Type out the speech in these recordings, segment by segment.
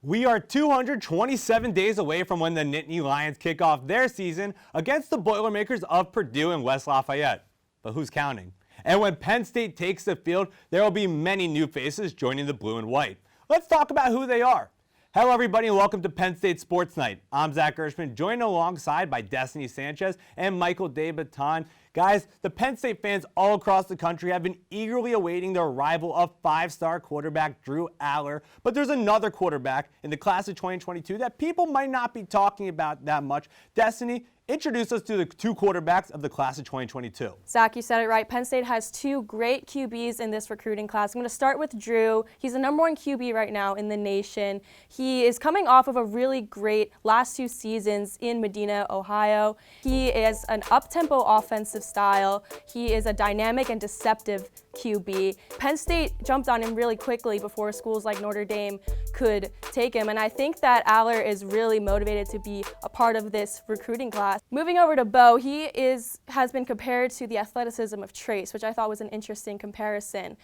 We are 227 days away from when the Nittany Lions kick off their season against the Boilermakers of Purdue and West Lafayette. But who's counting? And when Penn State takes the field, there will be many new faces joining the blue and white. Let's talk about who they are. Hello everybody and welcome to Penn State Sports Night. I'm Zach Gershman, joined alongside by Destiny Sanchez and Michael DeBaton. Guys, the Penn State fans all across the country have been eagerly awaiting the arrival of five-star quarterback Drew Allar, but there's another quarterback in the class of 2022 that people might not be talking about that much. Destiny, introduce us to the two quarterbacks of the class of 2022. Zach, you said it right. Penn State has two great QBs in this recruiting class. I'm going to start with Drew. He's the #1 QB right now in the nation. He is coming off of a really great last two seasons in Medina, Ohio. He is an up-tempo offensive style. He is a dynamic and deceptive QB. Penn State jumped on him really quickly before schools like Notre Dame could take him, and I think that Allar is really motivated to be a part of this recruiting class. Moving over to Bo, he has been compared to the athleticism of Trace, which I thought was an interesting comparison.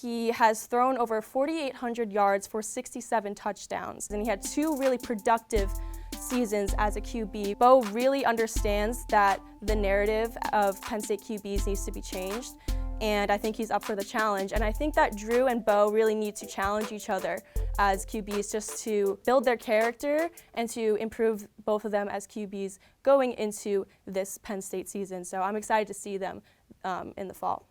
He has thrown over 4,800 yards for 67 touchdowns, and he had two really productive seasons as a QB. Bo really understands that the narrative of Penn State QBs needs to be changed, and I think he's up for the challenge. And I think that Drew and Bo really need to challenge each other as QBs just to build their character and to improve both of them as QBs going into this Penn State season. So I'm excited to see them in the fall.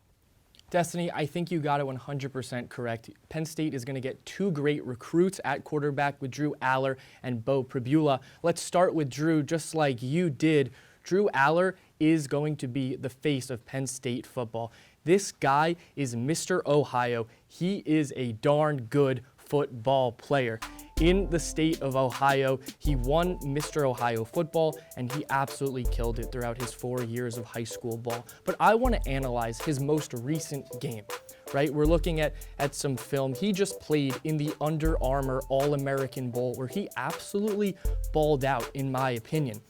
Destiny, I think you got it 100% correct. Penn State is going to get two great recruits at quarterback with Drew Allar and Bo Pribula. Let's start with Drew, just like you did. Drew Allar is going to be the face of Penn State football. This guy is Mr. Ohio. He is a darn good football player. In the state of Ohio, he won Mr. Ohio football, and he absolutely killed it throughout his 4 years of high school ball. But I want to analyze his most recent game, right? We're looking at some film. He just played in the Under Armour All-American Bowl, where he absolutely balled out, in my opinion.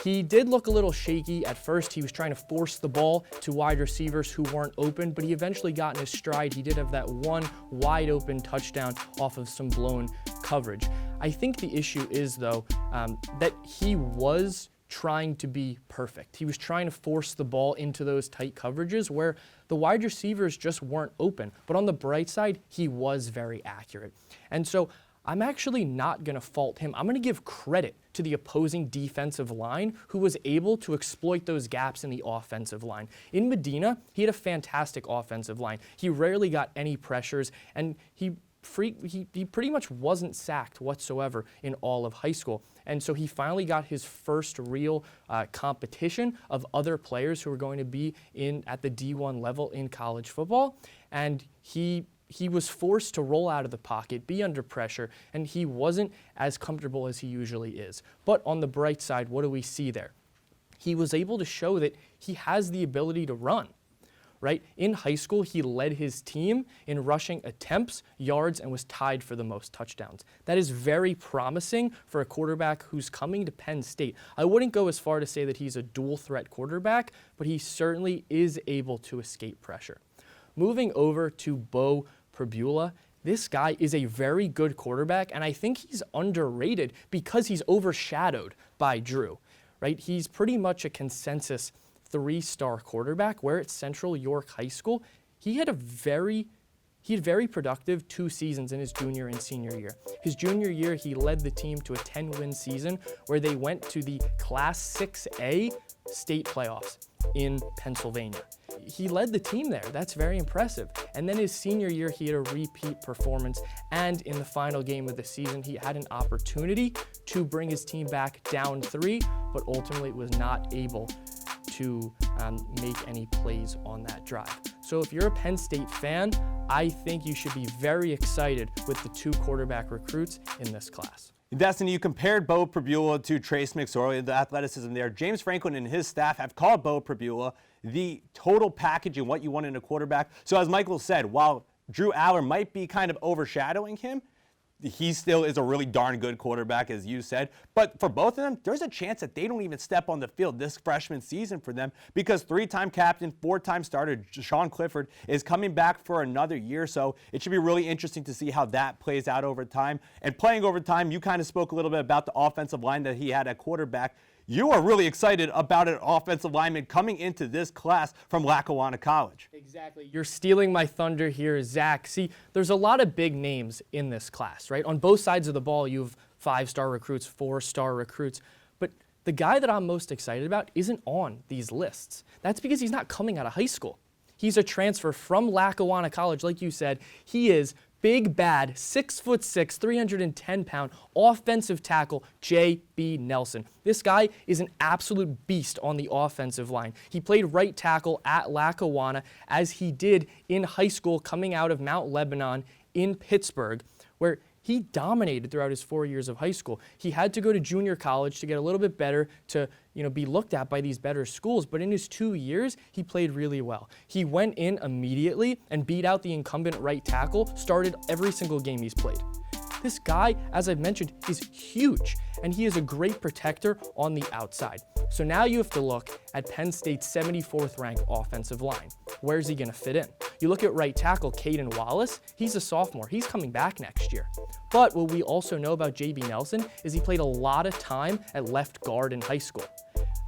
He did look a little shaky at first. He was trying to force the ball to wide receivers who weren't open, but he eventually got in his stride. He did have that one wide open touchdown off of some blown coverage. I think the issue is, though, that he was trying to be perfect. He was trying to force the ball into those tight coverages where the wide receivers just weren't open. But on the bright side, he was very accurate. And so I'm actually not going to fault him. I'm going to give credit to the opposing defensive line who was able to exploit those gaps in the offensive line. In Medina, he had a fantastic offensive line. He rarely got any pressures, and he pretty much wasn't sacked whatsoever in all of high school. And so he finally got his first real competition of other players who were going to be at the D1 level in college football, and he was forced to roll out of the pocket, be under pressure, and he wasn't as comfortable as he usually is. But on the bright side, what do we see there? He was able to show that he has the ability to run, right? In high school, he led his team in rushing attempts, yards, and was tied for the most touchdowns. That is very promising for a quarterback who's coming to Penn State. I wouldn't go as far to say that he's a dual-threat quarterback, but he certainly is able to escape pressure. Moving over to Bo Pribula, this guy is a very good quarterback, and I think he's underrated because he's overshadowed by Drew, right? He's pretty much a consensus 3-star quarterback, where at Central York High School, he had very productive 2 seasons in his junior and senior year. His junior year, he led the team to a 10-win season where they went to the Class 6A state playoffs in Pennsylvania. He led the team there. That's very impressive. And then his senior year, he had a repeat performance. And in the final game of the season, he had an opportunity to bring his team back down 3, but ultimately was not able to make any plays on that drive. So if you're a Penn State fan, I think you should be very excited with the 2 quarterback recruits in this class. Destiny, you compared Bo Pribula to Trace McSorley, the athleticism there. James Franklin and his staff have called Bo Pribula the total package and what you want in a quarterback. So as Michael said, while Drew Allar might be kind of overshadowing him, he still is a really darn good quarterback, as you said. But for both of them, there's a chance that they don't even step on the field this freshman season for them, because 3-time captain, 4-time starter Sean Clifford is coming back for another year. So it should be really interesting to see how that plays out over time. And playing over time, you kind of spoke a little bit about the offensive line that he had at quarterback. You are really excited about an offensive lineman coming into this class from Lackawanna College. Exactly. You're stealing my thunder here, Zach. See, there's a lot of big names in this class, right? On both sides of the ball, you have 5-star recruits, 4-star recruits. But the guy that I'm most excited about isn't on these lists. That's because he's not coming out of high school. He's a transfer from Lackawanna College, like you said. He is big, bad, 6'6", 310-pound offensive tackle J.B. Nelson. This guy is an absolute beast on the offensive line. He played right tackle at Lackawanna, as he did in high school coming out of Mount Lebanon in Pittsburgh, where he dominated throughout his 4 years of high school. He had to go to junior college to get a little bit better, to be looked at by these better schools. But in his 2 years, he played really well. He went in immediately and beat out the incumbent right tackle, started every single game he's played. This guy, as I've mentioned, is huge, and he is a great protector on the outside. So now you have to look at Penn State's 74th ranked offensive line. Where's he going to fit in? You look at right tackle Caden Wallace. He's a sophomore. He's coming back next year. But what we also know about J.B. Nelson is he played a lot of time at left guard in high school.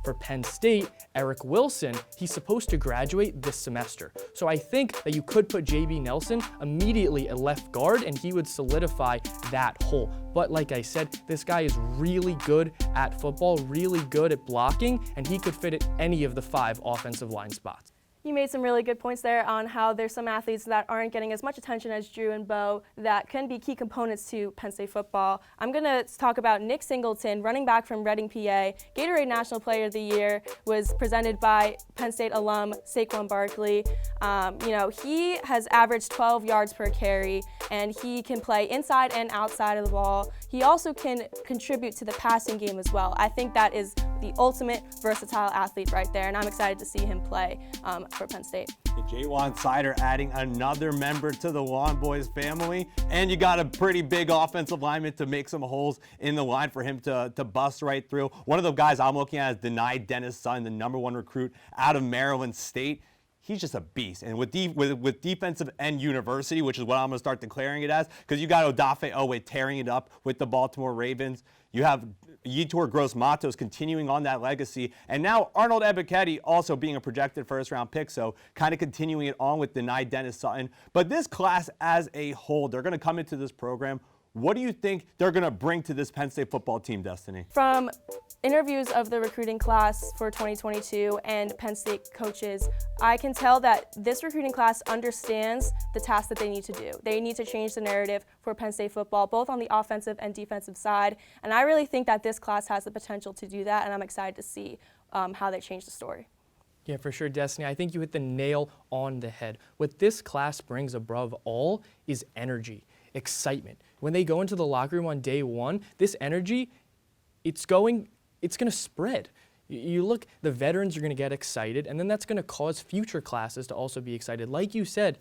For Penn State, Eric Wilson, he's supposed to graduate this semester. So I think that you could put J.B. Nelson immediately at left guard, and he would solidify that hole. But like I said, this guy is really good at football, really good at blocking, and he could fit at any of the 5 offensive line spots. You made some really good points there on how there's some athletes that aren't getting as much attention as Drew and Bo that can be key components to Penn State football. I'm going to talk about Nick Singleton, running back from Reading, PA. Gatorade National Player of the Year was presented by Penn State alum Saquon Barkley. He has averaged 12 yards per carry, and he can play inside and outside of the ball. He also can contribute to the passing game as well. I think that is the ultimate versatile athlete right there, and I'm excited to see him play for Penn State. Jaywan Sider adding another member to the Lawn Boys family, and you got a pretty big offensive lineman to make some holes in the line for him to bust right through. One of the guys I'm looking at is Denai Dennis-Sutton, the #1 recruit out of Maryland State. He's just a beast. And with defensive end university, which is what I'm going to start declaring it as, because you got Odafe Owe tearing it up with the Baltimore Ravens. You have Yetur Gross-Matos continuing on that legacy. And now Arnold Ebiketie also being a projected first-round pick, so kind of continuing it on with Denai Dennis-Sutton. But this class as a whole, they're going to come into this program. What do you think they're going to bring to this Penn State football team, Destiny? From interviews of the recruiting class for 2022 and Penn State coaches, I can tell that this recruiting class understands the task that they need to do. They need to change the narrative for Penn State football, both on the offensive and defensive side. And I really think that this class has the potential to do that, and I'm excited to see how they change the story. Yeah, for sure, Destiny. I think you hit the nail on the head. What this class brings above all is energy, excitement. When they go into the locker room on day one, this energy, it's going to spread. You look, the veterans are going to get excited, and then that's going to cause future classes to also be excited. Like you said,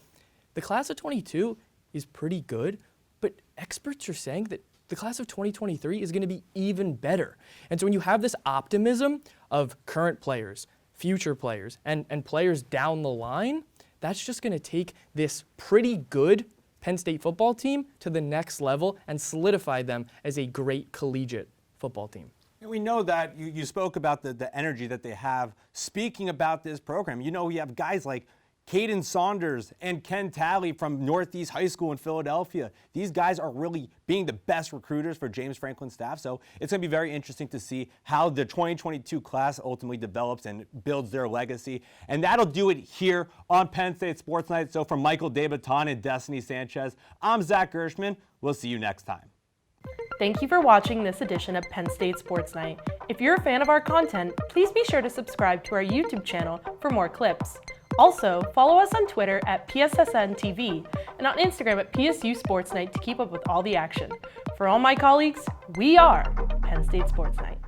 the class of 22 is pretty good, but experts are saying that the class of 2023 is going to be even better. And so when you have this optimism of current players, future players, and players down the line, that's just going to take this pretty good Penn State football team to the next level and solidify them as a great collegiate football team. And we know that you spoke about the energy that they have. Speaking about this program, we have guys like Caden Saunders and Ken Talley from Northeast High School in Philadelphia. These guys are really being the best recruiters for James Franklin's staff, so it's going to be very interesting to see how the 2022 class ultimately develops and builds their legacy. And that'll do it here on Penn State Sports Night. So from Michael DeBaton and Destiny Sanchez, I'm Zach Gershman. We'll see you next time. Thank you for watching this edition of Penn State Sports Night. If you're a fan of our content, please be sure to subscribe to our YouTube channel for more clips. Also, follow us on Twitter at PSSN TV and on Instagram at PSU Sports Night to keep up with all the action. For all my colleagues, we are Penn State Sports Night.